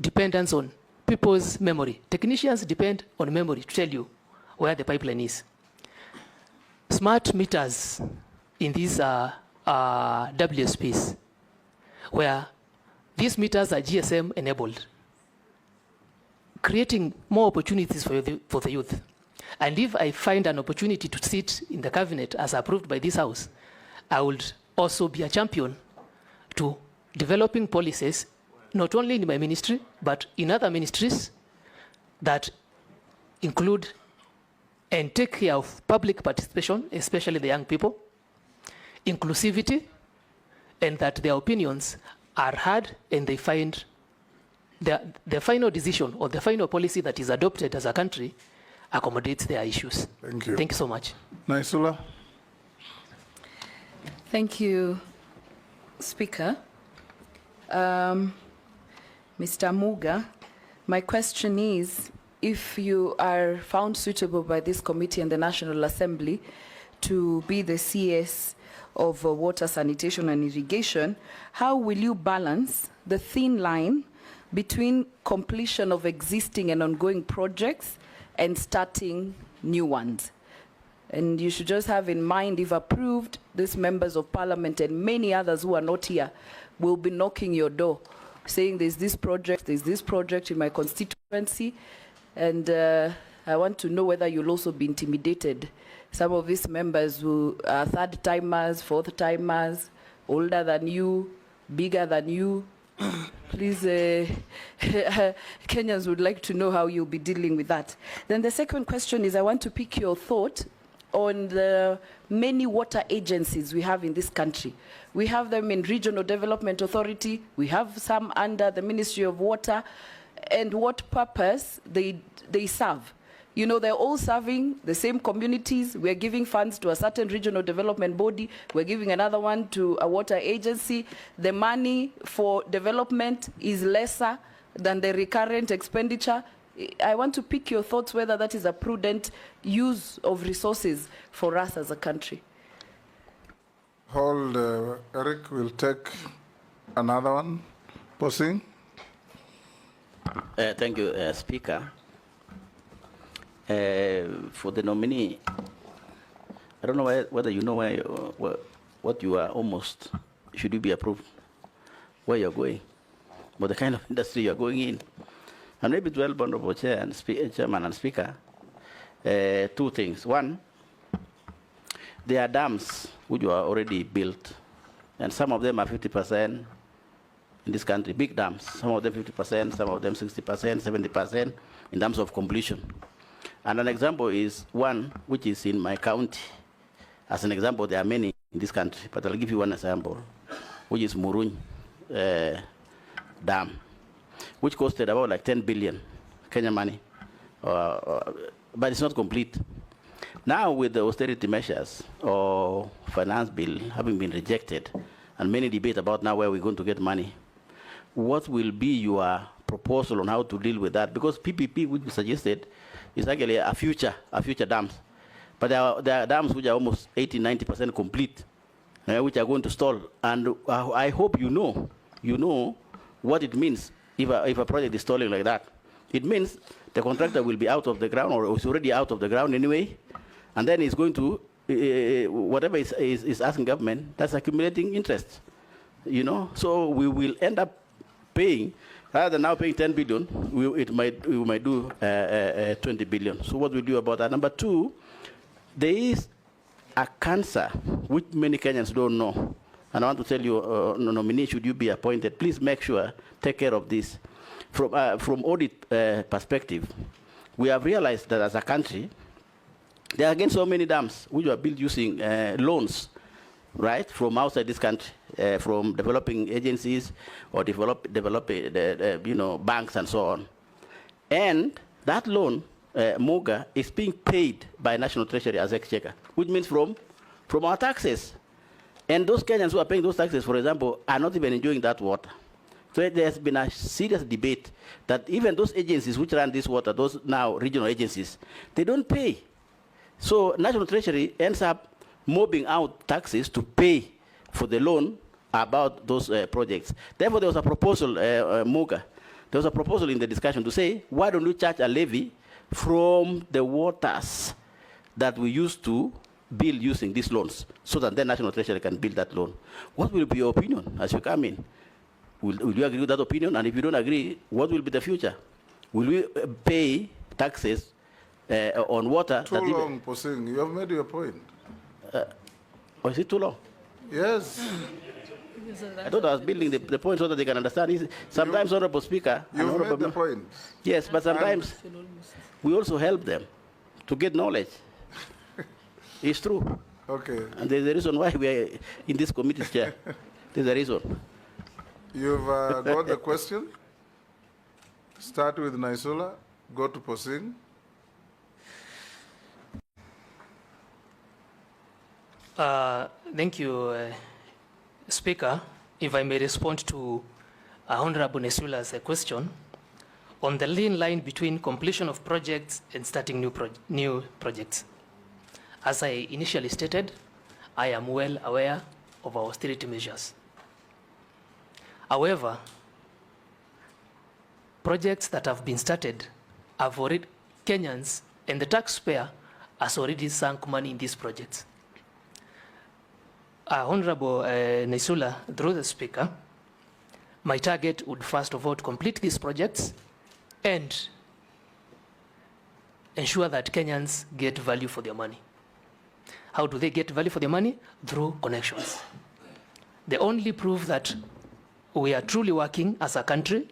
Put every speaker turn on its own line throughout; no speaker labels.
dependence on people's memory. Technicians depend on memory to tell you where the pipeline is. Smart meters in these WSPs, where these meters are GSM enabled, creating more opportunities for the youth. And if I find an opportunity to sit in the cabinet as approved by this house, I would also be a champion to developing policies, not only in my ministry, but in other ministries that include and take care of public participation, especially the young people, inclusivity, and that their opinions are heard and they find the final decision or the final policy that is adopted as a country accommodates their issues.
Thank you.
Thank you so much.
Naisula.
Thank you, Speaker. Mr. Muga, my question is, if you are found suitable by this committee and the National Assembly to be the CS of water, sanitation and irrigation, how will you balance the thin line between completion of existing and ongoing projects and starting new ones? And you should just have in mind, if approved, these members of parliament and many others who are not here will be knocking your door, saying there's this project in my constituency, and I want to know whether you'll also be intimidated. Some of these members who are third-timers, fourth-timers, older than you, bigger than you. Please, Kenyans would like to know how you'll be dealing with that. Then the second question is, I want to pick your thought on the many water agencies we have in this country. We have them in Regional Development Authority, we have some under the Ministry of Water, and what purpose they serve. You know, they're all serving the same communities. We're giving funds to a certain regional development body. We're giving another one to a water agency. The money for development is lesser than the recurrent expenditure. I want to pick your thoughts whether that is a prudent use of resources for us as a country.
Hold, Eric will take another one. Posing.
Thank you, Speaker. For the nominee, I don't know whether you know what you are almost, should you be approved, where you're going, but the kind of industry you're going in. And maybe 12 Honorable Chair and Chairman and Speaker, two things. One, there are dams which are already built, and some of them are 50% in this country, big dams. Some of them 50%, some of them 60%, 70% in terms of completion. And an example is one which is in my county. As an example, there are many in this country, but I'll give you one example, which is Muruny Dam, which costed about like 10 billion Kenya money, but it's not complete. Now with the austerity measures or finance bill having been rejected, and many debate about now where we're going to get money, what will be your proposal on how to deal with that? Because PPP, which we suggested, is actually a future dams. But there are dams which are almost 80–90% complete, which are going to stall. And I hope you know what it means if a project is stalling like that. It means the contractor will be out of the ground, or is already out of the ground anyway, and then he's going to, whatever is asking government, that's accumulating interest. You know, so we will end up paying, rather than now paying 10 billion, we might do 20 billion. So what we do about that? Number two, there is a cancer which many Kenyans don't know. And I want to tell you, nominee, should you be appointed, please make sure, take care of this. From audit perspective, we have realized that as a country, there are again so many dams which were built using loans, right, from outside this country, from developing agencies or banks and so on. And that loan, Muga, is being paid by National Treasury as exchequer, which means from our taxes. And those Kenyans who are paying those taxes, for example, are not even enjoying that water. So there's been a serious debate that even those agencies which run this water, those now regional agencies, they don't pay. So National Treasury ends up mobbing out taxes to pay for the loan about those projects. Therefore, there was a proposal, Muga, There was a proposal in the discussion to say, why don't we charge a levy from the waters that we used to build using these loans, so that the National Treasury can build that loan? What will be your opinion as you come in? Will you agree with that opinion? And if you don't agree, what will be the future? Will we pay taxes on water?
Too long, Posing. You have made your point.
Or is it too long?
Yes.
I thought I was building the point so that they can understand. Sometimes, Honorable Speaker,
You've made the point.
yes, but sometimes we also help them to get knowledge. It's true.
Okay.
And there's a reason why we are in this committee, Chair. There's a reason.
You've got the question. Start with Naisula, go to Posing.
Thank you, Speaker. If I may respond to Honorable Nesula's question on the lean line between completion of projects and starting new projects. As I initially stated, I am well aware of our austerity measures. However, projects that have been started have already, Kenyans and the taxpayer has already sunk money in these projects. Honorable Nesula, through the Speaker, my target would first of all to complete these projects and ensure that Kenyans get value for their money. How do they get value for their money? Through connections. The only proof that we are truly working as a country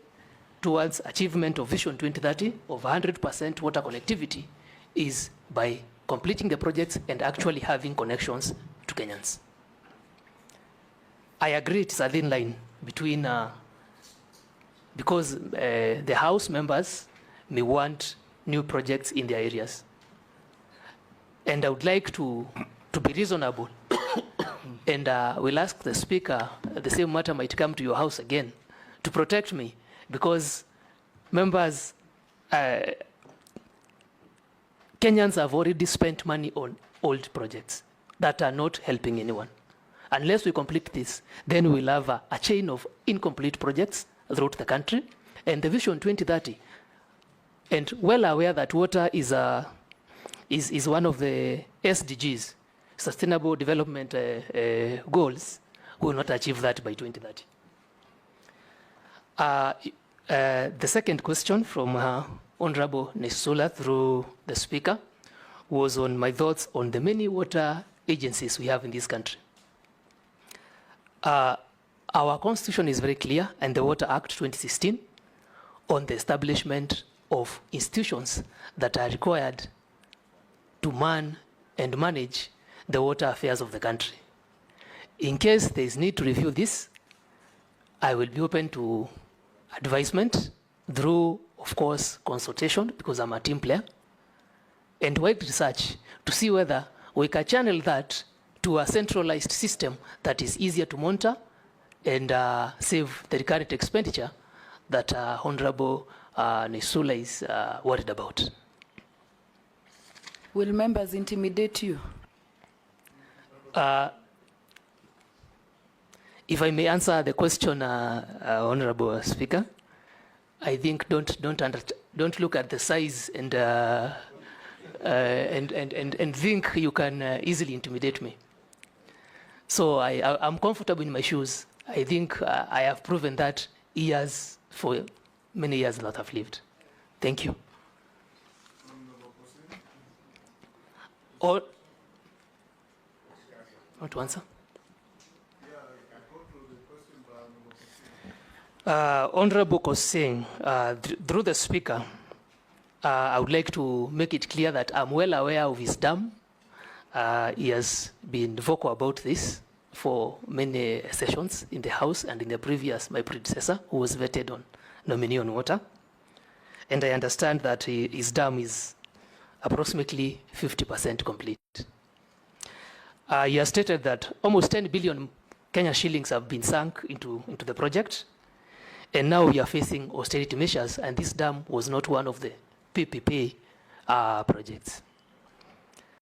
towards achievement of Vision 2030 of 100% water connectivity is by completing the projects and actually having connections to Kenyans. I agree it's a thin line between, because the House members may want new projects in their areas. And I would like to be reasonable and will ask the Speaker, the same matter might come to your House again, to protect me, because members, Kenyans have already spent money on old projects that are not helping anyone. Unless we complete this, then we'll have a chain of incomplete projects throughout the country. And the Vision 2030, and well aware that water is one of the SDGs, Sustainable Development Goals, we will not achieve that by 2030. The second question from Honorable Nesula through the Speaker was on my thoughts on the many water agencies we have in this country. Our constitution is very clear, and the Water Act 2016, on the establishment of institutions that are required to man and manage the water affairs of the country. In case there is need to review this, I will be open to advisement through, of course, consultation, because I'm a team player, and wide research to see whether we can channel that to a centralized system that is easier to monitor and save the recurrent expenditure that Honorable Nesula is worried about.
Will members intimidate you?
If I may answer the question, Honorable Speaker, I think don't look at the size and think you can easily intimidate me. So I'm comfortable in my shoes. I think I have proven that for many years that I've lived. Thank you. Or, want to answer? Honorable Kosing, through the Speaker, I would like to make it clear that I'm well aware of his dam. He has been vocal about this for many sessions in the House and in the previous, my predecessor, who was vetted on nominee on water. And I understand that his dam is approximately 50% complete. He has stated that almost 10 billion Kenya shillings have been sunk into the project. And now we are facing austerity measures, and this dam was not one of the PPP projects.